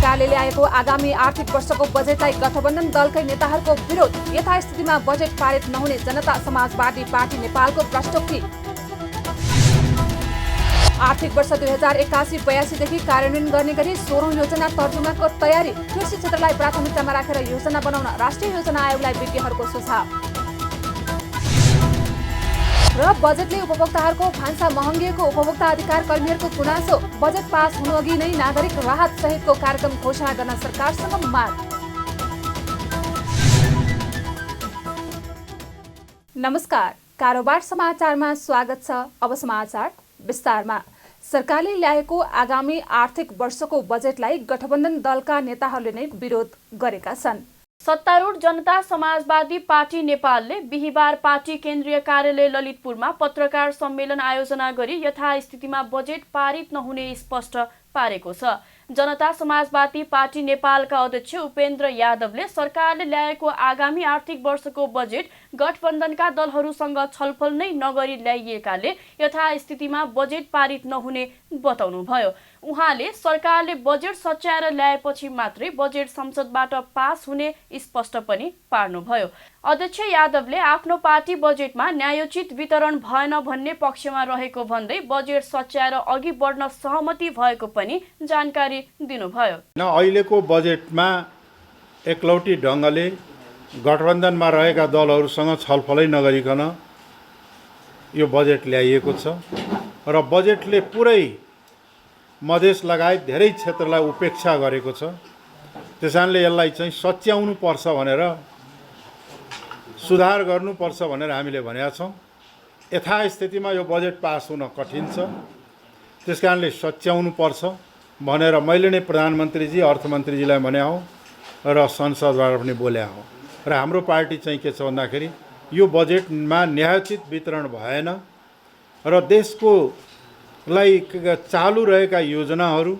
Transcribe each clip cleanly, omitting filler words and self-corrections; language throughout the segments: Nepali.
सरकारले ल्याएको आगामी आर्थिक वर्षको बजेटलाई गठबन्धन दलकै नेताहरूको विरोध। यथास्थितिमा बजेट पारित नहुने जनता समाजवादी पार्टी नेपालको प्रश्नोक्ति। आर्थिक वर्ष 2081-82 देखि कार्यान्वयन गर्ने गरी 16औं योजना तर्जुमाको तयारी। कृषि क्षेत्रलाई प्राथमिकतामा राखेर योजना बनाउन राष्ट्रिय योजना आयोगलाई विज्ञहरूको सुझाव। र बजेटले उपभोक्ताहरूको भान्सा महँगिएको उपभोक्ता अधिकार कर्मीहरूको गुनासो। बजेट पास हुनुअघि नै नागरिक राहत सहितको कार्यक्रम घोषणा गर्न सरकारसँग माग। नमस्कार, कारोबार समाचारमा स्वागत छ। अब समाचार विस्तारमा। सरकारले ल्याएको आगामी आर्थिक वर्षको बजेटलाई गठबन्धन दलका नेताहरूले नै विरोध गरेका छन्। सत्तारूढ जनता समाजवादी पार्टी नेपालले बिहिबार पार्टी केन्द्रीय कार्यालय ललितपुरमा पत्रकार सम्मेलन आयोजना गरी यथास्थितिमा बजेट पारित नहुने स्पष्ट पारेको छ। जनता समाजवादी पार्टी नेपालका अध्यक्ष उपेन्द्र यादवले सरकारले ल्याएको आगामी आर्थिक वर्षको बजेट गठबन्धनका दलहरूसँग छलफल नै नगरी ल्याइएकाले यथास्थितिमा बजेट पारित नहुने बताउनुभयो। उहाँले सरकारले बजेट सच्याएर ल्याएपछि मात्रै बजेट संसदबाट पास हुने स्पष्ट पनि पार्नुभयो। अध्यक्ष यादवले आफ्नो पार्टी बजेटमा न्यायोचित वितरण भएन भन्ने पक्षमा रहेको भन्दै बजेट सच्याएर अघि बढ्न सहमति भएको पनि जानकारी दिनुभयो। अहिलेको बजेटमा एकलौटी ढङ्गले गठबन्धनमा रहेका दलहरूसँग छलफलै नगरिकन यो बजेट ल्याइएको छ र बजेटले पुरै मधेस लगायत धेरै क्षेत्रलाई उपेक्षा गरेको छ। त्यसैले यसलाई चाहिँ सच्याउनु पर्छ भनेर, सुधार गर्नुपर्छ भनेर हामीले भनेका छौँ। यथास्थितिमा यो बजेट पास हुन कठिन छ, त्यसकारणले सच्याउनु पर्छ भनेर मैले नै प्रधानमन्त्रीजी अर्थमन्त्रीजीलाई भने हो र संसदबाट पनि बोले हो। र हाम्रो पार्टी चाहिँ के छ भन्दाखेरि यो बजेटमा न्यायोचित वितरण भएन र देशको लाई चालु रहेका योजनाहरू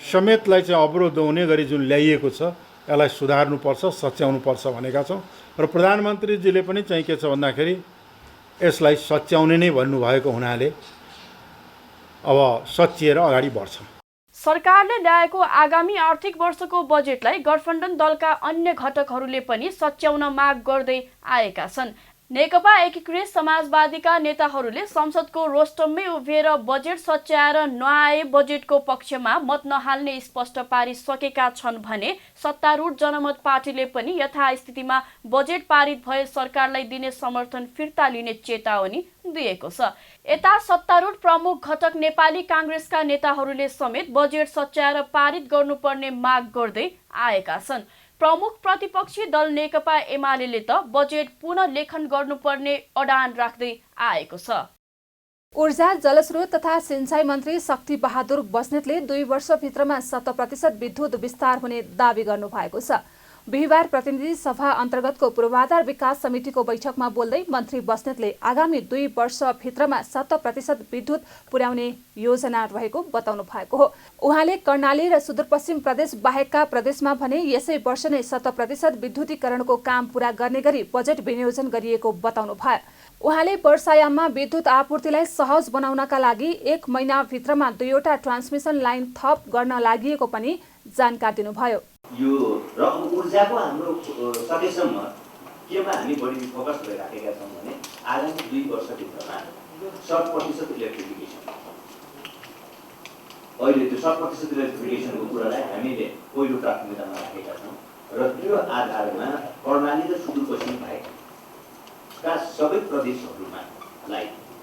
समेतलाई चाहिँ अवरोध हुने गरी जुन ल्याइएको छ यसलाई सुधार्नुपर्छ, सच्याउनुपर्छ भनेका छौँ। र प्रधानमन्त्रीजीले पनि चाहिँ के छ भन्दाखेरि यसलाई सच्याउने नै भन्नुभएको हुनाले अब सच्याएर अगाडि बढ्छ। सरकारले ल्याएको आगामी आर्थिक वर्षको बजेटलाई गठबन्धन दलका अन्य घटकहरूले पनि सच्याउन माग गर्दै आएका छन्। नेकपा एकीकृत समाजवादीका नेताहरूले संसदको रोस्टममै उभिएर बजेट सच्याएर नआए बजेटको पक्षमा मत नहाल्ने स्पष्ट पारिसकेका छन् भने सत्तारूढ जनमत पार्टीले पनि यथास्थितिमा बजेट पारित भए सरकारलाई दिने समर्थन फिर्ता लिने चेतावनी दिएको छ। यता सत्तारूढ प्रमुख घटक नेपाली काङ्ग्रेसका नेताहरूले समेत बजेट सच्याएर पारित गर्नुपर्ने माग गर्दै आएका छन्। प्रमुख प्रतिपक्षी दल नेकपा एमाले त बजेट पुनः लेखन गर्नुपर्ने अडान राख्दै आएको छ। ऊर्जा जलस्रोत तथा सिंचाई मन्त्री शक्ति बहादुर बस्नेतले 2 वर्षभित्रमा 100% विद्युत विस्तार हुने दावी गर्नुभएको छ। बिहिबार प्रतिनिधि सभा अन्तर्गतको पूर्वाधार विकास समितिको बैठकमा बोल्दै मन्त्री बस्नेतले आगामी 2 वर्षभित्रमा 100% विद्युत पुर्याउने योजना रहेको बताउनु भएको हो। उहाँले कर्णाली र सुदूरपश्चिम प्रदेश बाहेकका प्रदेशमा भने यसै वर्ष नै 100% विद्युतीकरणको काम पूरा गर्ने गरी बजेट विनियोजन गरिएको बताउनु भयो। उहाँले वर्षायाममा विद्युत आपूर्तिलाई सहज बनाउनका लागि 1 महिनाभित्रमा 2वटा ट्रान्समिसन लाइन थप गर्न लागि पनि जानकारी दिनुभयो। यो र ऊर्जाको हाम्रो सकेसम्म केमा हामी बढी फोकस गरिराखेका छौँ भने आगामी 2 वर्षभित्रमा 100% इलेक्ट्रिफिकेसन। अहिले त्यो 100% इलेक्ट्रिफिकेसनको कुरालाई हामीले पहिलो प्राथमिकतामा राखेका छौँ र त्यो आधारमा कर्णाली र सुदूरपश्चिम बाहेकका सबै प्रदेशहरूमा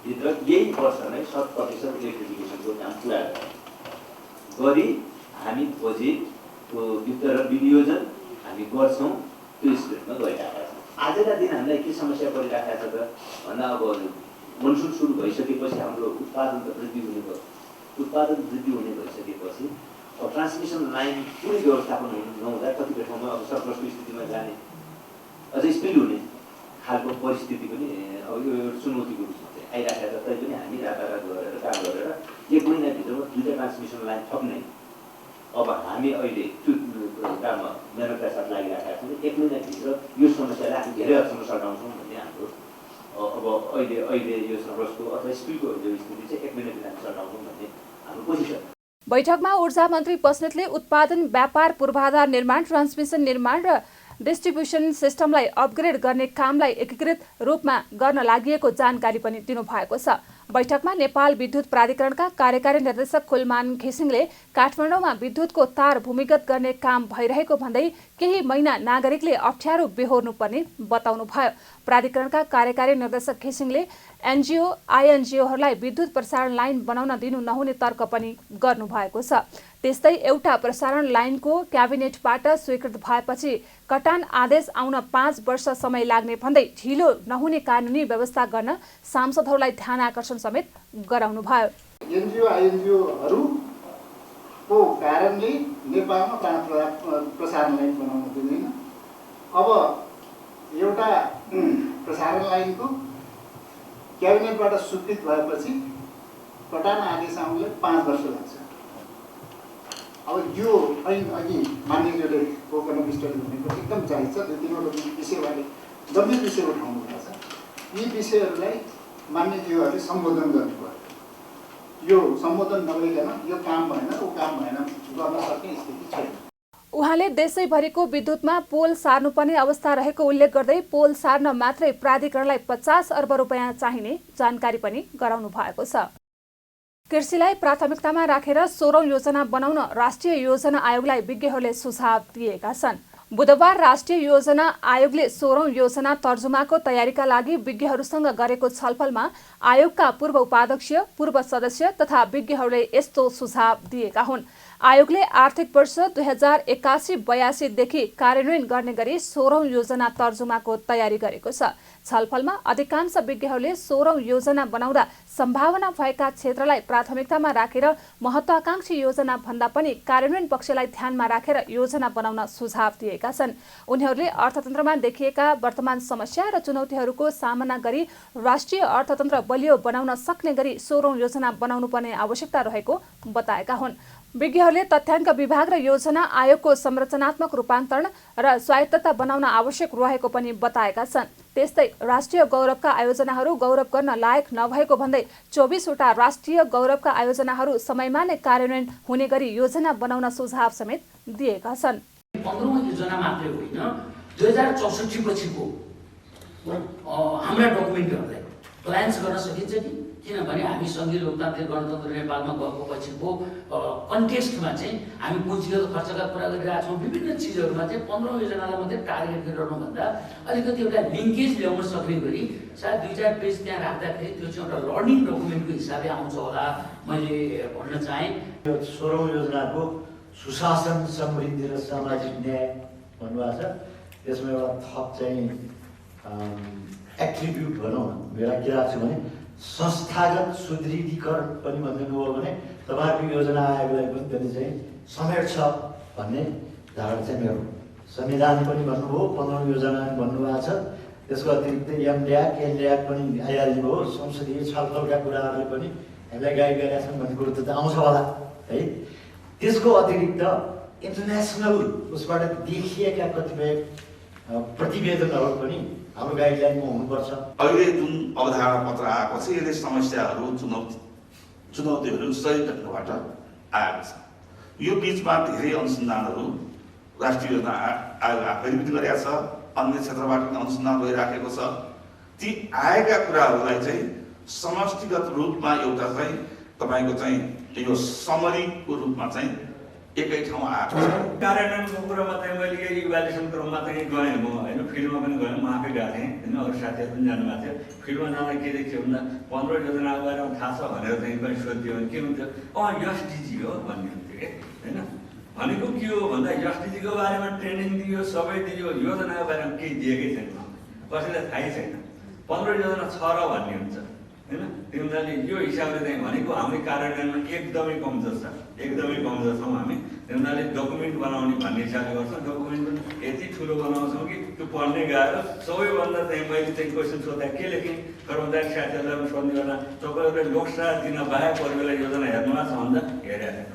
भित्र यही वर्ष नै 100% इलेक्ट्रिफिकेसनको काम पुरा गरी हामी बजेट वितरण विनियोजन हामी गर्छौँ। त्यो स्पिडमा गइरहेका छौँ। आजका दिन हामीलाई के समस्या परिरहेको छ त भन्दा अब मनसुन सुरु भइसकेपछि हाम्रो उत्पादन त वृद्धि हुने भयो। उत्पादन वृद्धि हुने भइसकेपछि अब ट्रान्समिसन लाइन पुरै व्यवस्थापन नहुँदा कतिपय ठाउँमा अब सरप्लसको स्थितिमा जाने अझै स्पिड हुने खालको परिस्थिति पनि अब यो चुनौतीको रूपमा चाहिँ आइरहेको छ। तैपनि हामी रातारात गरेर काम गरेर 1 महिनाभित्रमा 2टा ट्रान्समिसन लाइन थप्ने अब हामी अहिले त्यो काममा मेहनतका साथ लागिरहेका छौँ। 1 महिनाभित्र यो समस्यालाई हामी धेरै हदसम्म सघाउँछौँ भन्ने हाम्रो अब अहिले यो सरप्लसको अथवा स्पिडको जो स्थिति चाहिँ 1 महिनाभित्र हामी सघाउँछौँ भन्ने हाम्रो कोसिस छ। बैठकमा ऊर्जा मन्त्री बस्नेतले उत्पादन, व्यापार, पूर्वाधार निर्माण, ट्रान्समिसन निर्माण र डिस्ट्रिब्युसन सिस्टमलाई अपग्रेड गर्ने कामलाई एकीकृत रूपमा गर्न लागि जानकारी पनि दिनुभएको छ। बैठकमा नेपाल विद्युत प्राधिकरणका कार्यकारी निर्देशक कुलमान घिसिङले काठमाडौँमा विद्युतको तार भूमिगत गर्ने काम भइरहेको भन्दै केही महिना नागरिकले अप्ठ्यारो बेहोर्नुपर्ने बताउनुभयो। प्राधिकरणका कार्यकारी निर्देशक घिसिङले एनजिओ, आइएनजिओहरूलाई विद्युत प्रसारण लाइन बनाउन दिनु नहुने तर्क पनि गर्नुभएको छ। त्यस्तै एउटा प्रसारण लाइनको क्याबिनेटबाट स्वीकृत भएपछि कटान आदेश आउन 5 वर्ष समय लाग्ने भन्दै ढिलो नहुने कानुनी व्यवस्था गर्न सांसदहरूलाई ध्यान आकर्षण समेत गराउनुभयो। एनजिओ, आइएनजिओहरूको कारणले नेपालमा प्रसारण लाइन बनाउन दिँदैन। अब एउटा प्रसारण लाइनको क्याबिनेटबाट स्वीकृत भएपछि कटान आदेश आउनलाई 5 वर्ष लाग्छ। अब यो ऐन अघि मान्यज्यूले पोकन विस्तारित भनेको एकदम जायज छ। 2-3वटा विषयबारे गम्भीर विषय उठाउनु भएको छ। यी विषयहरूलाई मान्यज्यूहरूले सम्बोधन गर्नुपर्यो। यो सम्बोधन नगरिकन यो काम भएन, ऊ काम भएन गर्न सक्ने स्थिति छैन। उहाँले देशैभरिको विद्युतमा पोल सार्नुपर्ने अवस्था रहेको उल्लेख गर्दै पोल सार्न मात्रै प्राधिकरणलाई 50 अर्ब रुपैयाँ चाहिने जानकारी पनि गराउनु भएको छ। कृषिलाई प्राथमिकतामा राखेर 16औं योजना बनाउन राष्ट्रिय योजना आयोगलाई विज्ञहरूले सुझाव दिएका छन्। बुधबार राष्ट्रिय योजना आयोगले 16औं योजना तर्जुमाको तयारीका लागि विज्ञहरूसँग गरेको छलफलमा आयोगका पूर्व उपाध्यक्ष, पूर्व सदस्य तथा विज्ञहरूले यस्तो सुझाव दिएका हुन्। आयोगले आर्थिक वर्ष 2081-82 देखि कार्यान्वयन गर्ने गरी 16औं योजना तर्जुमाको तयारी गरेको छ। छलफलमा अधिकांश विज्ञहरूले 16औं योजना बनाउँदा सम्भावना भएका क्षेत्रलाई प्राथमिकतामा राखेर महत्वाकांक्षी योजना भन्दा पनि कार्यान्वयन पक्षलाई ध्यानमा राखेर योजना बनाउन सुझाव दिएका छन्। उनीहरूले अर्थतन्त्रमा देखिएका वर्तमान समस्या र चुनौतीहरूको सामना गरी राष्ट्रिय अर्थतन्त्र बलियो बनाउन सक्ने गरी 16औं योजना बनाउनु पर्ने आवश्यकता रहेको बताएका हुन्। विज्ञहरूले तथ्याङ्क विभाग र योजना आयोगको संरचनात्मक रूपान्तरण र स्वायत्तता बनाउन आवश्यक रहेको पनि बताएका छन्। त्यस्तै राष्ट्रिय गौरवका आयोजनाहरू गौरव गर्न लायक नभएको भन्दै 24 वटा राष्ट्रिय गौरवका आयोजनाहरू समयमा नै कार्यान्वयन हुने गरी योजना बनाउन सुझाव समेत दिएका छन्। 15औं योजना मात्रै होइन, 2064 पछिको हाम्रा डकुमेन्टहरूलाई प्लान्स गर्न सकिन्छ कि? किनभने हामी सङ्घीय लोकतान्त्रिक गणतन्त्र नेपालमा गएको पछिको कन्टेक्स्टमा चाहिँ हामी पुँजीगत खर्चका कुरा गरिरहेका छौँ। विभिन्न चिजहरूमा चाहिँ 15औं योजनालाई मात्रै टार्गेट गरिरहनुभन्दा अलिकति एउटा लिङ्केज ल्याउन सक्ने गरी सायद 2-4 पेज त्यहाँ राख्दाखेरि त्यो चाहिँ एउटा लर्निङ डकुमेन्टको हिसाबले आउँछ होला मैले भन्न चाहेँ। 16औं योजनाको सुशासन, समृद्धि र सामाजिक न्याय भन्नुभएको छ। त्यसमा एउटा थप चाहिँ एट्रिब्युट भनौँ न, मेरा के राख्छु भने संस्थागत सुदृढीकरण पनि भनिदिनु हो भने तपाईँहरूको योजना आयोगलाई पनि त्यसले चाहिँ समेट्छ भन्ने धारणा चाहिँ मेरो। संविधान पनि भन्नुभयो, 15औं योजना पनि भन्नुभएको छ। त्यसको अतिरिक्त एमड्याक, एनड्याक पनि आइहाल्नु हो। संसदीय छलफलका कुराहरूले पनि हामीलाई गाइड गरेका छन् भन्ने कुरो त आउँछ होला है। त्यसको अतिरिक्त इन्टरनेसनल उसबाट देखिएका कतिपय प्रतिवेदनहरू पनि हाम्रो गाइडलाइनमा हुनुपर्छ। अहिले जुन अवधारणा पत्र आएको छ यसले समस्याहरू, चुनौतीहरू सही ढङ्गबाट आएको छ। यो बिचमा धेरै अनुसन्धानहरू राष्ट्रिय योजना आयोग आफैले पनि गरेका छ, अन्य क्षेत्रबाट पनि अनुसन्धान भइराखेको छ। ती आएका कुराहरूलाई चाहिँ समष्टिगत रूपमा एउटा चाहिँ तपाईँको चाहिँ यो समरीको रूपमा चाहिँ एकै ठाउँ आएको छ। कार्यान्वयनको कुरामा चाहिँ मैले यही इभ्यालुएसन क्रममा चाहिँ गएँ म होइन, फिल्डमा पनि गएँ, म आफै गएको थिएँ होइन, अरू साथीहरू पनि जानुभएको थियो। फिल्डमा जाँदा के देखियो भन्दा 15 योजनाको बारेमा थाहा छ भनेर चाहिँ पनि सोधियो भने के हुन्थ्यो, एसडिजी हो भन्ने हुन्थ्यो कि होइन। भनेको के हो भन्दा एसडिजीको बारेमा ट्रेनिङ दियो, सबै दियो, योजनाको बारेमा केही दिएकै छैन, कसैलाई थाहै छैन। 15 योजना छ र भन्ने हुन्छ होइन। त्यो हुनाले यो हिसाबले चाहिँ भनेको हामी कार्यान्वयनमा एकदमै कमजोर छ, एकदमै कमजोर छौँ हामी। त्यो हुनाले डकुमेन्ट बनाउने भन्ने हिसाबले गर्छौँ। डकुमेन्ट पनि यति ठुलो बनाउँछौँ कि त्यो पढ्ने गएर सबैभन्दा चाहिँ मैले चाहिँ क्वेसन सोद्धा के लेखेँ, कर्मचारी साथीहरूलाई पनि सोध्ने बेला तपाईँहरूले लोकसेवा दिन बाहेक अरू बेला योजना हेर्नुमा छ भन्दा हेरेको छैन।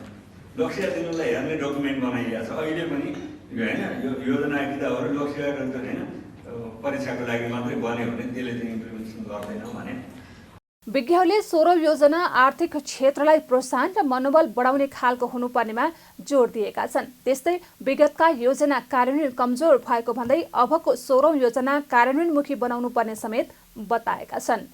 लोकसेवा दिनुलाई हेर्ने डकुमेन्ट बनाइएको छ अहिले पनि होइन। यो योजना किताबहरू लोकसेवा होइन, परीक्षाको लागि मात्रै बन्यो भने त्यसले चाहिँ इम्प्लिमेन्टेसन गर्दैनौँ भने विज्ञहरूले सौर योजना आर्थिक क्षेत्रलाई प्रोत्साहन र मनोबल बढाउने खालको हुनुपर्नेमा जोड दिएका छन्। त्यस्तै विगतका योजना कार्यान्वयन कमजोर भएको भन्दै अबको सौर योजना कार्यान्वयनमुखी बनाउनु पर्ने समेत बताएका छन्।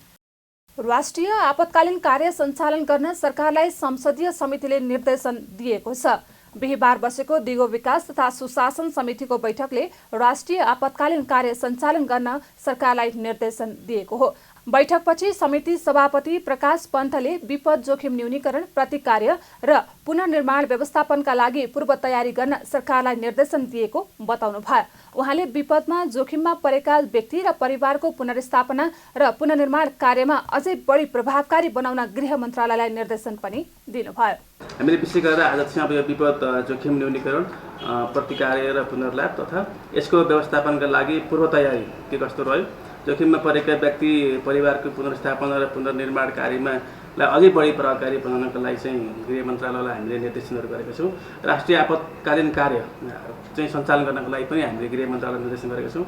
राष्ट्रिय आपतकालीन कार्य सञ्चालन गर्न सरकारलाई संसदीय समितिले निर्देशन दिएको छ। बिहीबार बसेको दिगो विकास तथा सुशासन समितिको बैठकले राष्ट्रिय आपतकालीन कार्य सञ्चालन गर्न सरकारलाई निर्देशन दिएको हो। बैठकपछि समिति सभापति प्रकाश पन्तले विपद जोखिम न्यूनीकरण, प्रतिकार्य र पुनर्निर्माण व्यवस्थापनका लागि पूर्व तयारी गर्न सरकारलाई निर्देशन दिएको बताउनु भयो। उहाँले विपदमा जोखिममा परेका व्यक्ति र परिवारको पुनर्स्थापना र पुनर्निर्माण कार्यमा अझै बढी प्रभावकारी बनाउन गृह मन्त्रालयलाई निर्देशन पनि दिनुभयो। हामीले विशेष गरेर आज चाहिँ अब यो विपद जोखिम न्यूनीकरण, प्रतिकार्य र पुनर्लाभ तथा यसको व्यवस्थापनका लागि पूर्व तयारी के कस्तो रह्यो, जोखिममा परेका व्यक्ति परिवारको पुनर्स्थापना र पुनर्निर्माण कार्यमा अझै बढी प्रभावकारी बनाउनका लागि चाहिँ गृह मन्त्रालयलाई हामीले निर्देशनहरू गरेका छौँ। राष्ट्रिय आपतकालीन कार्य चाहिँ सञ्चालन गर्नको लागि पनि हामीले गृह मन्त्रालयलाई निर्देशन गरेका छौँ।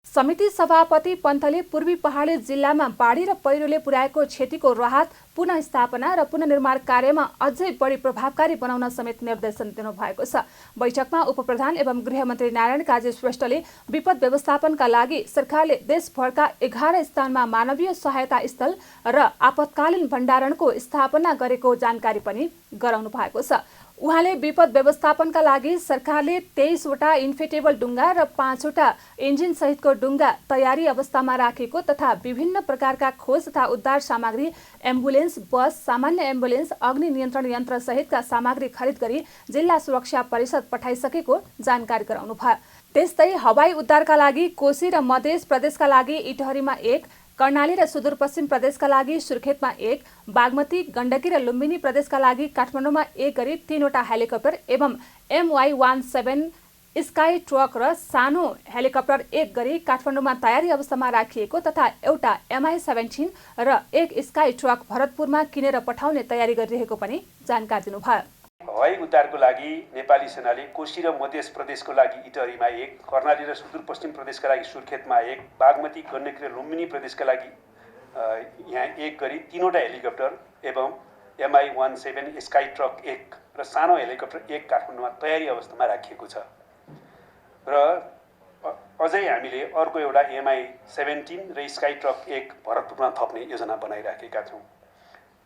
समिति सभापति पन्तले पूर्वी पहाडी जिल्लामा बाढी र पहिरोले पुर्याएको क्षतिको राहत, पुनःस्थापना र पुनर्निर्माण कार्यमा अझै बढी प्रभावकारी बनाउन समेत निर्देशन दिनुभएको छ। बैठकमा उपप्रधान एवं गृहमन्त्री नारायण काजी श्रेष्ठले विपद व्यवस्थापनका लागि सरकारले देशभरका 11 स्थानमा मानवीय सहायता स्थल र आपतकालीन भण्डारणको स्थापना गरेको जानकारी पनि गराउनु भएको छ। उहाँले विपद व्यवस्थापनका लागि सरकारले 23 वटा इन्फेटेबल डुङ्गा र 5 वटा इन्जिन सहितको डुङ्गा तयारी अवस्थामा राखेको तथा विभिन्न प्रकारका खोज तथा उद्धार सामग्री, एम्बुलेन्स, बस, सामान्य एम्बुलेन्स, अग्नि नियन्त्रण यन्त्र सहितका सामग्री खरिद गरी जिल्ला सुरक्षा परिषद पठाइसकेको जानकारी गराउनु भयो। त्यस्तै हवाई उद्धारका लागि कोशी र मध्य प्रदेशका लागि इटहरीमा 1, कर्णाली र सुदूरपश्चिम प्रदेशका लागि सुर्खेतमा 1, बागमती, गण्डकी र लुम्बिनी प्रदेशका लागि काठमाडौँमा 1 गरी 3 वटा हेलिकप्टर एवं MY-17 स्काई ट्रक र सानो हेलिकप्टर 1 गरी काठमाडौँमा तयारी अवस्थामा राखिएको तथा एउटा MI-17 र 1 स्काई ट्रक भरतपुरमा किनेर पठाउने तयारी गरिरहेको पनि जानकारी दिनुभयो। हवाई उद्धारको लागि नेपाली सेनाले कोशी र मध्य प्रदेशको लागि इटहरीमा 1, कर्णाली र सुदूरपश्चिम प्रदेशका लागि सुर्खेतमा 1, बागमती, गण्डकी र लुम्बिनी प्रदेशका लागि यहाँ 1 गरी 3 वटा हेलिकप्टर एवं MI-17 स्काई ट्रक 1 र सानो हेलिकप्टर 1 काठमाडौँमा तयारी अवस्थामा राखिएको छ। र अझै हामीले अर्को एउटा MI-17 र स्काई ट्रक 1 भरतपुरमा थप्ने योजना बनाइराखेका छौँ।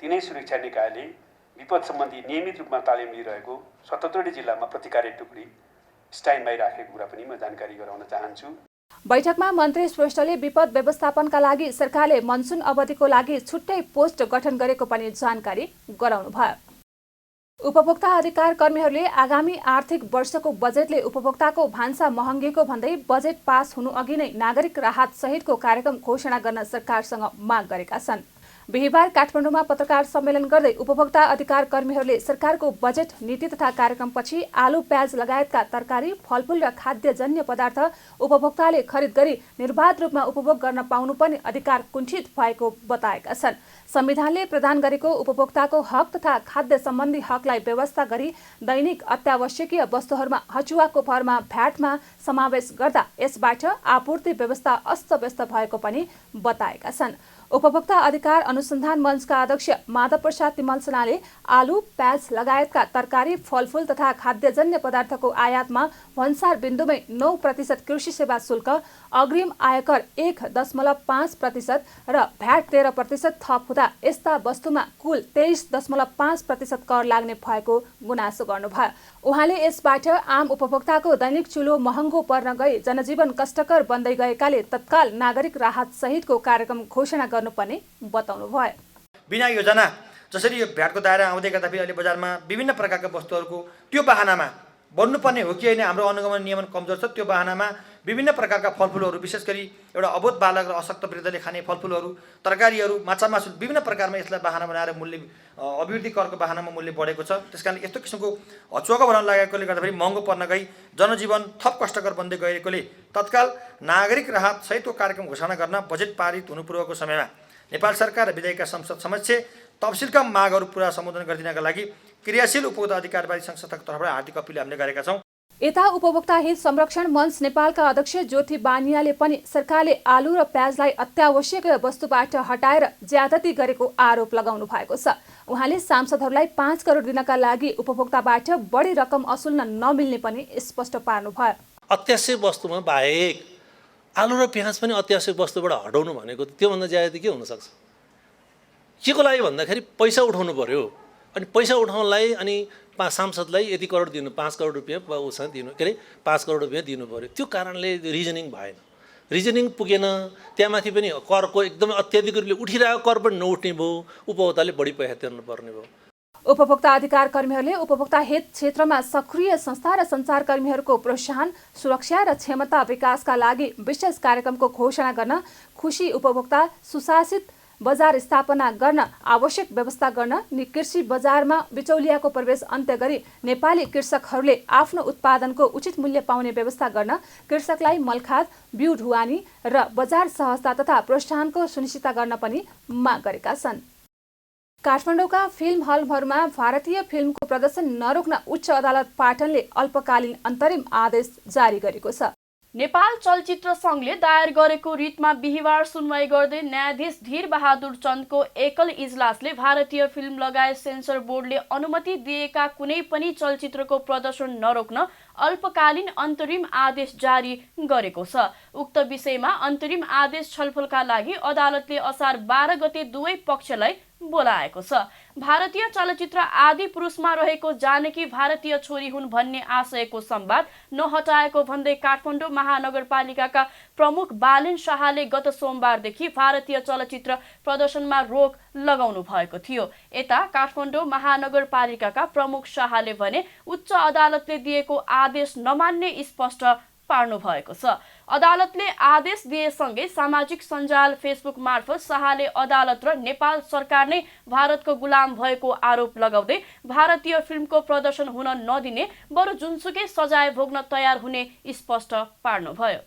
तिनै सुरक्षा निकायले विपद सम्बन्धी नियमित रूपमा तालिम लिइरहेको 77 जिल्लामा प्रतिकार्य टुकडी स्ट्यान्डबाई राखेको कुरा पनि म जानकारी गराउन चाहन्छु। बैठकमा मन्त्री श्रेष्ठले विपद व्यवस्थापनका लागि सरकारले मनसुन अवधिको लागि छुट्टै पोस्ट गठन गरेको पनि जानकारी गराउनु भयो। उपभोक्ता अधिकार कर्मीहरूले आगामी आर्थिक वर्षको बजेटले उपभोक्ताको भान्सा महँगीको भन्दै बजेट पास हुनु अघि नै नागरिक राहत सहितको कार्यक्रम घोषणा गर्न सरकारसँग माग गरेका छन्। बिहीबार काठमाडौँमा पत्रकार सम्मेलन गर्दै उपभोक्ता अधिकार कर्मीहरूले सरकारको बजेट नीति तथा कार्यक्रमपछि आलु, प्याज लगायतका तरकारी, फलफूल र खाद्यजन्य पदार्थ उपभोक्ताले खरिद गरी निर्बाध रूपमा उपभोग गर्न पाउनुपर्ने अधिकार कुण्ठित भएको बताएका छन्। संविधानले प्रदान गरेको उपभोक्ताको हक तथा खाद्य सम्बन्धी हकलाई व्यवस्था गरी दैनिक अत्यावश्यकीय वस्तुहरूमा हचुवाको भरमा भ्याटमा समावेश गर्दा यसबाट आपूर्ति व्यवस्था अस्तव्यस्त भएको पनि बताएका छन्। उपभोक्ता अधिकार अनुसन्धान मञ्चका अध्यक्ष माधव प्रसाद तिमल सेनाले आलु, प्याज लगायतका तरकारी, फलफूल तथा खाद्यजन्य पदार्थको आयातमा भन्सार बिन्दुमै 9% कृषि सेवा शुल्क, अग्रिम आयकर 1.5% र भ्याट 13% थप हुँदा यस्ता वस्तुमा कुल 23.5% कर लाग्ने भएको गुनासो गर्नुभयो। उहाँले यसबाट आम उपभोक्ताको दैनिक चुलो महँगो पर्न गई जनजीवन कष्टकर बन्दै गएकाले तत्काल नागरिक राहत सहितको कार्यक्रम घोषणा गर्नुपर्ने बताउनु भयो। बिना योजना जसरी यो भ्याटको दायरा आउँदै गर्दाखेरि अहिले बजारमा विभिन्न प्रकारका वस्तुहरूको त्यो बहानामा बन्नुपर्ने हो कि होइन, हाम्रो अनुगमन नियमन कमजोर छ, त्यो बहानामा विभिन्न प्रकारका फलफुलहरू विशेष गरी एउटा अबोध बालक र अशक्त वृद्धले खाने फलफुलहरू, तरकारीहरू, माछा मासु विभिन्न प्रकारमा यसलाई बहाना बनाएर मूल्य अभिवृद्धि करको बहानामा मूल्य बढेको छ। त्यसकारणले यस्तो किसिमको हचुवाको भराउन लागेकोले गर्दाखेरि महँगो पर्न गई जनजीवन थप कष्टकर बन्दै गएकोले तत्काल नागरिक राहत सहितको कार्यक्रम घोषणा गर्न बजेट पारित हुनुपूर्वको समयमा नेपाल सरकार र विधेयकका संसद समक्ष तफसिलका मागहरू पुरा सम्बोधन गरिदिनका लागि क्रियाशील उपभोक्ता अधिकारवादी संस्थाको तर्फबाट हार्दिक अपिल हामीले गरेका छौँ। यता उपभोक्ता हित संरक्षण मञ्च नेपालका अध्यक्ष ज्योति बानियाले पनि सरकारले आलु र प्याजलाई अत्यावश्यक वस्तुबाट हटाएर ज्यादती गरेको आरोप लगाउनु भएको छ। उहाँले सांसदहरूलाई 5 करोड दिनका लागि उपभोक्ताबाट बढी रकम असुल्न नमिल्ने पनि स्पष्ट पार्नुभयो। अत्यावश्यक वस्तुमा बाहेक आलु र प्याज पनि अत्यावश्यक वस्तुबाट हटाउनु भनेको त्योभन्दा ज्यादती के हुनसक्छ? के को लागि भन्दाखेरि पैसा उठाउनु पर्यो, अनि पैसा उठाउनलाई अनि सांसदलाई यति करोड दिनु, 5 करोड रुपियाँ उसँग दिनु, के अरे 5 करोड रुपियाँ दिनु पर्यो। त्यो कारणले रिजनिङ भएन, रिजनिङ पुगेन। त्यहाँमाथि पनि करको एकदमै अत्याधिक रूपले उठिरहेको कर पनि नउठ्ने भयो, उपभोक्ताले बढी पैसा तिर्नु पर्ने भयो। उपभोक्ता अधिकार कर्मीहरूले उपभोक्ता हित क्षेत्रमा सक्रिय संस्था र सञ्चारकर्मीहरूको प्रोत्साहन, सुरक्षा र क्षमता विकासका लागि विशेष कार्यक्रमको घोषणा गर्न, खुशी उपभोक्ता सुशासित बजार स्थापना गर्न, आवश्यक व्यवस्था गर्न, कृषि बजारमा बिचौलियाको प्रवेश अन्त्य गरी नेपाली कृषकहरूले आफ्नो उत्पादनको उचित मूल्य पाउने व्यवस्था गर्न, कृषकलाई मलखाद, बिउ ढुवानी र बजार सहजता तथा प्रोत्साहनको सुनिश्चित गर्न पनि माग गरेका छन्। काठमाडौँका फिल्म हलहरूमा भारतीय फिल्मको प्रदर्शन नरोक्न उच्च अदालत पाटनले अल्पकालीन अन्तरिम आदेश जारी गरेको छ। नेपाल चलचित्र संघले दायर गरेको रिटमा बिहिबार सुनवाई गर्दै न्यायाधीश धीर बहादुर चन्दको एकल इजलासले भारतीय फिल्म लगायत सेन्सर बोर्डले अनुमति दिएका कुनै पनि चलचित्रको प्रदर्शन नरोक्न अल्पकालीन अन्तरिम आदेश जारी गरेको छ। उक्त विषयमा अन्तरिम आदेश छलफलका लागि अदालतले असार 12 गते दुवै पक्षलाई बोलाएको छ। भारतीय चलचित्र आदि पुरुषमा रहेको जानकी भारतीय छोरी हुन् भन्ने आशयको संवाद नहटाएको भन्दै काठमाडौँ महानगरपालिकाका प्रमुख बालेन शाहले गत सोमबारदेखि भारतीय चलचित्र प्रदर्शनमा रोक लगाउनु भएको थियो। यता काठमाडौँ महानगरपालिकाका प्रमुख शाहले भने उच्च अदालतले दिएको आदेश नमान्ने स्पष्ट पार्नु भएको छ। अदालतले आदेश दिएसँगै सामाजिक सञ्जाल फेसबुक मार्फत शाहले अदालत र नेपाल सरकार नै भारतको गुलाम भएको आरोप लगाउँदै भारतीय फिल्मको प्रदर्शन हुन नदिने, बरु जुनसुकै सजाय भोग्न तयार हुने स्पष्ट पार्नुभयो।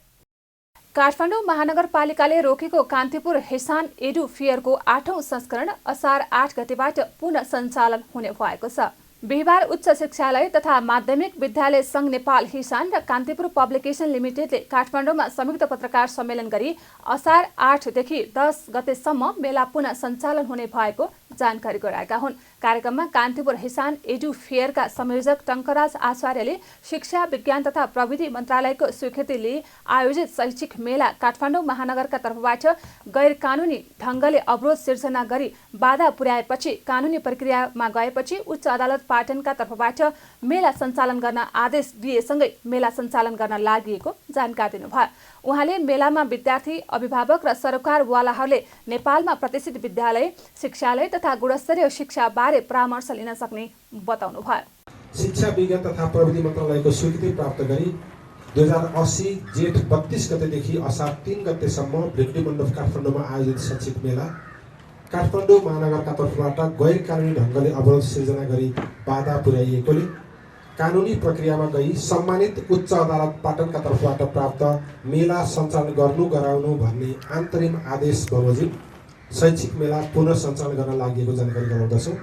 काठमाडौँ महानगरपालिकाले रोकेको कान्तिपुर हिसान एडु फेयरको 8औं संस्करण असार 8 गतेबाट पुनः सञ्चालन हुने भएको छ। बिहिबार उच्च शिक्षालय तथा माध्यमिक विद्यालय संघ नेपाल हिसान र कान्तिपुर पब्लिकेसन लिमिटेडले काठमाडौँमा संयुक्त पत्रकार सम्मेलन गरी असार 8 देखि 10 गतेसम्म मेला पुनः सञ्चालन हुने भएको जानकारी गराएका हुन्। कार्यक्रममा कान्तिपुर हिसान एडु फेयरका संयोजक टङ्कराज आचार्यले शिक्षा विज्ञान तथा प्रविधि मन्त्रालयको स्वीकृति लिए आयोजित शैक्षिक मेला काठमाडौँ महानगरका तर्फबाट गैर कानुनी ढङ्गले अवरोध सिर्जना गरी बाधा पुर्याएपछि कानुनी प्रक्रियामा गएपछि उच्च अदालत पाटनका तर्फबाट मेला सञ्चालन गर्न आदेश दिएसँगै मेला सञ्चालन गर्न लागि जानकारी दिनुभयो। उहाँले मेलामा विद्यार्थी, अभिभावक र सरकारवालाहरूले नेपालमा प्रतिष्ठित विद्यालय, शिक्षालय तथा गुणस्तरीय शिक्षा बारे परामर्श लिन सक्ने बताउनुभयो। शिक्षा विज्ञान तथा प्रविधि मन्त्रालयको स्वीकृति प्राप्त गरी 2080 जेठ 32 गतेदेखि असार 3 गतेसम्म भिक्टी मण्डप काठमाडौँमा आयोजित शैक्षिक मेला काठमाडौँ महानगरका तर्फबाट गैर कानुनी ढङ्गले अवरोध सिर्जना गरी बाधा पुर्याइएकोले कानुनी प्रक्रियामा गई सम्मानित उच्च अदालत पाटनका तर्फबाट प्राप्त मेला सञ्चालन गराउनु भन्ने अन्तरिम आदेश बमोजिम शैक्षिक मेला पुनः सञ्चालन गर्न लागि जानकारी गराउँदछौँ।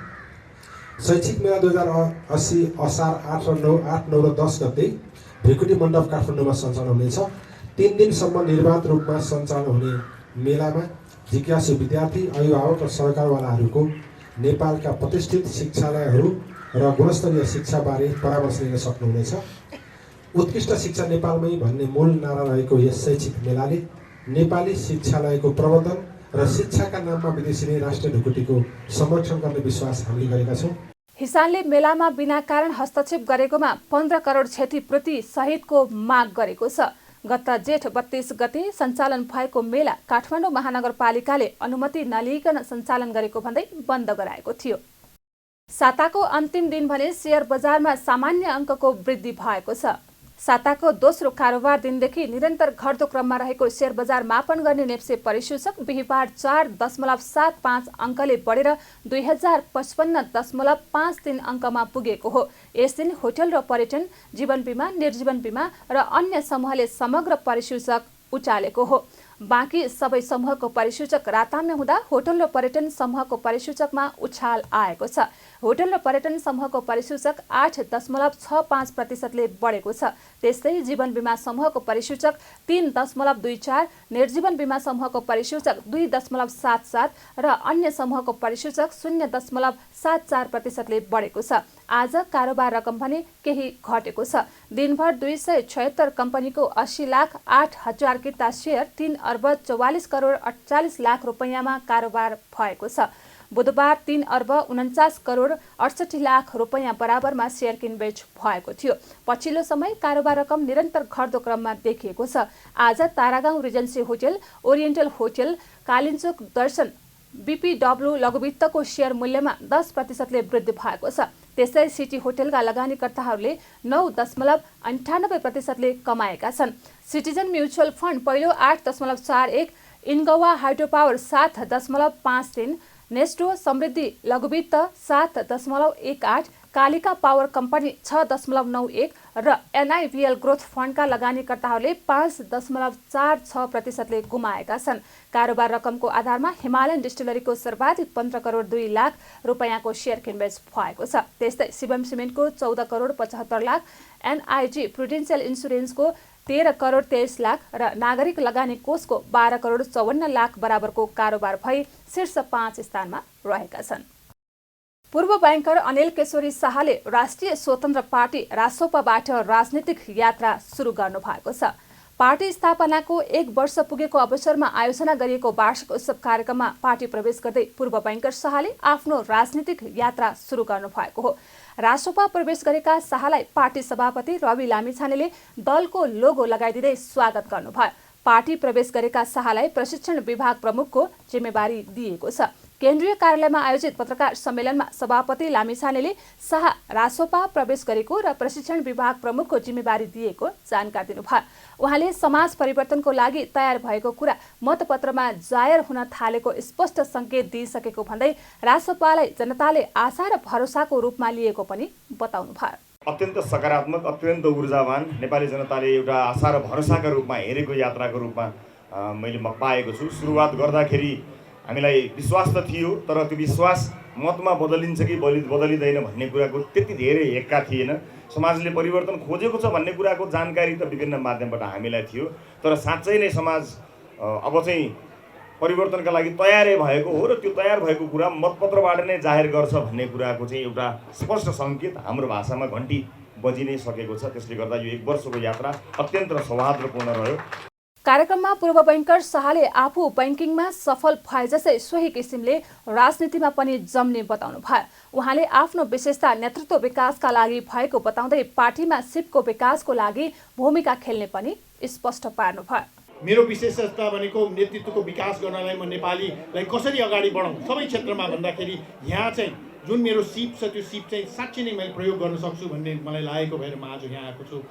शैक्षिक मेला 2080 असार 8, 9 र 10 गते भिकुटी मण्डप काठमाडौँमा सञ्चालन हुनेछ। 3 दिनसम्म निर्बाध रूपमा सञ्चालन हुने मेलामा जिज्ञासु विद्यार्थी, अभिभावक र सरकारवालाहरूको नेपालका प्रतिष्ठित शिक्षालयहरू र गुणस्तरीय शिक्षाबारे परामर्श लिन सक्नुहुनेछ। उत्कृष्ट शिक्षा नेपालमै भन्ने मूल नारा रहेको यस शैक्षिक मेलाले नेपाली शिक्षालयको प्रवर्धन र शिक्षाका नाममा विदेशी राष्ट्रिय ढुकुटीको संरक्षण गर्ने विश्वास हामीले गरेका छौँ। हिसानले मेलामा बिना कारण हस्तक्षेप गरेकोमा 15 करोड क्षतिपूर्ति सहितको माग गरेको छ। गत जेठ 32 गते सञ्चालन भएको मेला काठमाडौँ महानगरपालिकाले अनुमति नलिइकन सञ्चालन गरेको भन्दै बन्द गराएको थियो। साताको अन्तिम दिन भने शेयर बजारमा सामान्य अङ्कको वृद्धि भएको छ। साताको दोस्रो कारोबार दिनदेखि निरन्तर घट्दो क्रममा रहेको शेयर बजार मापन गर्ने नेप्से परिसूचक बिहिबार 4.75 अङ्कले बढेर 2055.53 अङ्कमा पुगेको हो। यस दिन होटल र पर्यटन, जीवन बिमा, निर्जीवन बिमा र अन्य समूहले समग्र परिसूचक उचालेको हो। बाँकी सबै समूहको परिसूचक राताम्य हुँदा होटल र पर्यटन समूहको परिसूचकमा उछाल आएको छ। होटल र पर्यटन समूहको परिसूचक 8.65%ले बढेको छ। त्यस्तै जीवन बीमा समूहको परिसूचक 3.24, निर्जीवन बीमा समूहको परिसूचक 2.77 र अन्य समूहको परिसूचक 0.74%ले बढेको छ। आज कारोबार रकम भने केही घटेको छ। दिनभर 276 कम्पनीको 80,08,000 किता सेयर 3,44,48,00,000 रुपैयाँमा कारोबार भएको छ। बुधबार 3,49,68,00,000 रुपैयाँ बराबरमा सेयर किनबेच भएको थियो। पछिल्लो समय कारोबार रकम निरन्तर घट्दो क्रममा देखिएको छ। आज Taragaon Regency Hotel, Oriental Hotel, Kalinchowk Darshan, BPW लघुवित्तको सेयर मूल्यमा 10%ले वृद्धि भएको छ। त्यसै सिटी होटलका लगानीकर्ताहरूले 9.98%ले कमाएका छन्। सिटिजन म्युचुअल फन्ड पहिलो 8.41, इन्गवा हाइड्रोपावर 7.53, नेस्टो समृद्धि लघुवित्त 7.18, कालिका पावर कम्पनी 6.91 र एनआइभीएल ग्रोथ फन्डका लगानीकर्ताहरूले 5.46%ले गुमाएका छन्। कारोबार रकमको आधारमा हिमालयन डिस्टिलरीको सर्वाधिक 15 करोड 2 लाख रुपैयाँको सेयर किनबेच भएको छ। त्यस्तै शिवम सिमेन्टको 14 करोड 75 लाख, एनआइजी प्रुडेन्सियल इन्सुरेन्सको 13 करोड 23 लाख र नागरिक लगानी कोषको 12 करोड 54 लाख बराबरको कारोबार भई शीर्ष 5 स्थानमा रहेका छन्। पूर्व बैंकर अनिल केशरी शाहले राष्ट्रिय स्वतन्त्र पार्टी रासोपाबाट राजनीतिक यात्रा सुरु गर्नु भएको छ। पार्टी स्थापनाको 1 वर्ष पुगेको अवसरमा आयोजना गरिएको वार्षिक उत्सव कार्यक्रममा पार्टी प्रवेश गर्दै पूर्व बैंकर शाहले आफ्नो राजनीतिक यात्रा सुरु गर्नु भएको हो। रासोपा प्रवेश गरेका शाहलाई पार्टी सभापति रवि लामिछानेले दलको लोगो लगाइदिँदै स्वागत गर्नुभयो। पार्टी प्रवेश गरेका शाहलाई प्रशिक्षण विभाग प्रमुखको जिम्मेवारी दिएको छ। केन्द्रीय कार्यालयमा आयोजित पत्रकार सम्मेलनमा सभापति लामिछानेले शाह रासोपा प्रवेश गरेको र प्रशिक्षण विभाग प्रमुखको जिम्मेवारी दिएको जानकारी दिनुभयो। उहाँले समाज परिवर्तनको लागि तयार भएको कुरा मतपत्रमा जाहेर हुन थालेको स्पष्ट संकेत दिइसकेको भन्दै रासोपालाई जनताले आशा र भरोसाको रूपमा लिएको पनि बताउनुभयो। अत्यन्त सकारात्मक, अत्यन्त ऊर्जावान, नेपाली जनताले एउटा आशा र भरोसाका रूपमा हेरेको यात्राको रूपमा मैले पाएको छु। सुरुवात गर्दाखेरि हामीलाई विश्वास त थियो, तर त्यो विश्वास मतमा बदलिन्छ कि बदलिँदैन भन्ने कुराको त्यति धेरै हेक्का थिएन। समाजले परिवर्तन खोजेको छ भन्ने कुराको जानकारी त विभिन्न माध्यमबाट हामीलाई थियो, तर साँच्चै नै समाज अब चाहिँ परिवर्तनका लागि तयारै भएको हो र त्यो तयार भएको कुरा मतपत्रबाट नै जाहेर गर्छ भन्ने कुराको चाहिँ एउटा स्पष्ट सङ्केत हाम्रो भाषामा घन्टी बजि नै सकेको छ। त्यसले गर्दा यो 1 वर्षको यात्रा अत्यन्त सौहार्दपूर्ण रह्यो। कार्यक्रममा पूर्व बैंकर शाहले आफू बैंकिङमा सफल भए जसै सोही किसिमले राजनीतिमा पनि जम्ने बताउनु भयो। उहाँले आफ्नो विशेषता नेतृत्व विकासका लागि भएको बताउँदै पार्टीमा सिपको विकासको लागि भूमिका खेल्ने पनि स्पष्ट पार्नुभयो। मेरो विशेषता भनेको नेतृत्वको विकास गर्नलाई म नेपालीलाई कसरी अगाडि बढाउँ सबै क्षेत्रमा भन्दाखेरि यहाँ चाहिँ जुन मेरो सिप छ त्यो सिप चाहिँ साँच्चै नै मैले प्रयोग गर्न सक्छु भन्ने मलाई लागेको भएर म आज यहाँ आएको छु।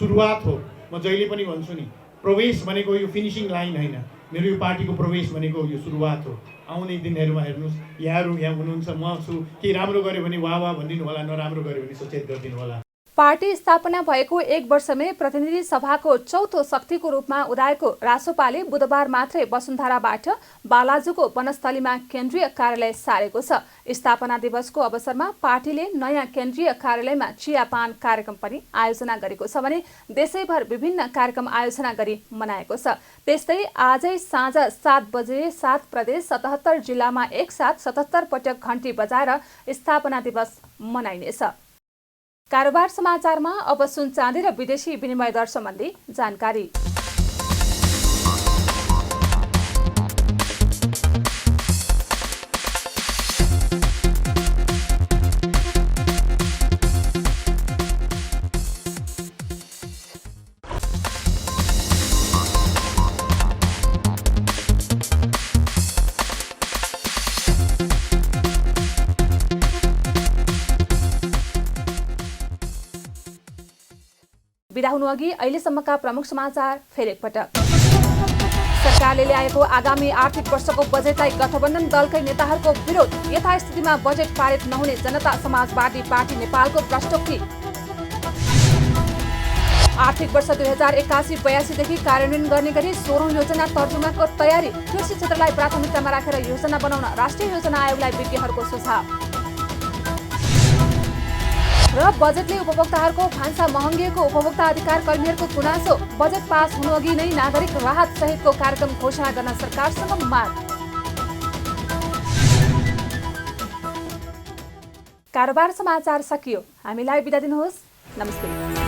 सुरुवात हो, म जहिले पनि भन्छु नि, प्रवेश भनेको यो फिनिसिङ लाइन होइन, मेरो यो पार्टीको प्रवेश भनेको यो सुरुवात हो। आउने दिनहरूमा हेर्नुहोस्, यहाँहरू यहाँ हुनुहुन्छ, म छु, केही राम्रो गऱ्यो भने वाह वाह भनिदिनु होला, नराम्रो गऱ्यो भने सचेत गरिदिनु होला। पार्टी स्थापना भएको 1 वर्षमै प्रतिनिधि सभाको चौथो शक्तिको रूपमा उदाएको रासोपाले बुधबार मात्रै वसुन्धराबाट बालाजुको वनस्थलीमा केन्द्रीय कार्यालय सारेको छ। स्थापना दिवसको अवसरमा पार्टीले नयाँ केन्द्रीय कार्यालयमा चियापान कार्यक्रम पनि आयोजना गरेको छ भने देशैभर विभिन्न कार्यक्रम आयोजना गरी मनाएको छ। त्यस्तै आजै साँझ 7 बजे 7 प्रदेश 77 जिल्लामा एकसाथ 77 पटक घण्टी बजाएर स्थापना दिवस मनाइनेछ। कारोबार समाचारमा अब सुन चाँदी र विदेशी विनिमय दर सम्बन्धी जानकारी। बिदा हुनुअघि अहिलेसम्मका प्रमुख समाचार फेरि एकपटक। सरकारले ल्याएको आगामी आर्थिक वर्षको बजेटलाई गठबन्धन दलकै नेताहरूको विरोध, यथास्थितिमा बजेट पारित नहुने जनता समाजवादी पार्टी नेपालको प्रष्टोक्ति। आर्थिक वर्ष 2081-82 देखि कार्यान्वयन गर्ने गरी 16औं योजना तर्जुमाको तयारी। कृषि क्षेत्रलाई प्राथमिकतामा राखेर योजना बनाउन राष्ट्रिय योजना आयोगलाई विज्ञहरूको सुझाव। र बजेटले उपभोक्ताहरूको भान्सा महँगिएको उपभोक्ता अधिकार कर्मीहरूको गुनासो। बजेट पास हुनुअघि नै नागरिक राहत सहितको कार्यक्रम घोषणा गर्न सरकारसँग माग। कारोबार समाचार सकियो। हामीलाई बिदा दिनुहोस्। नमस्ते।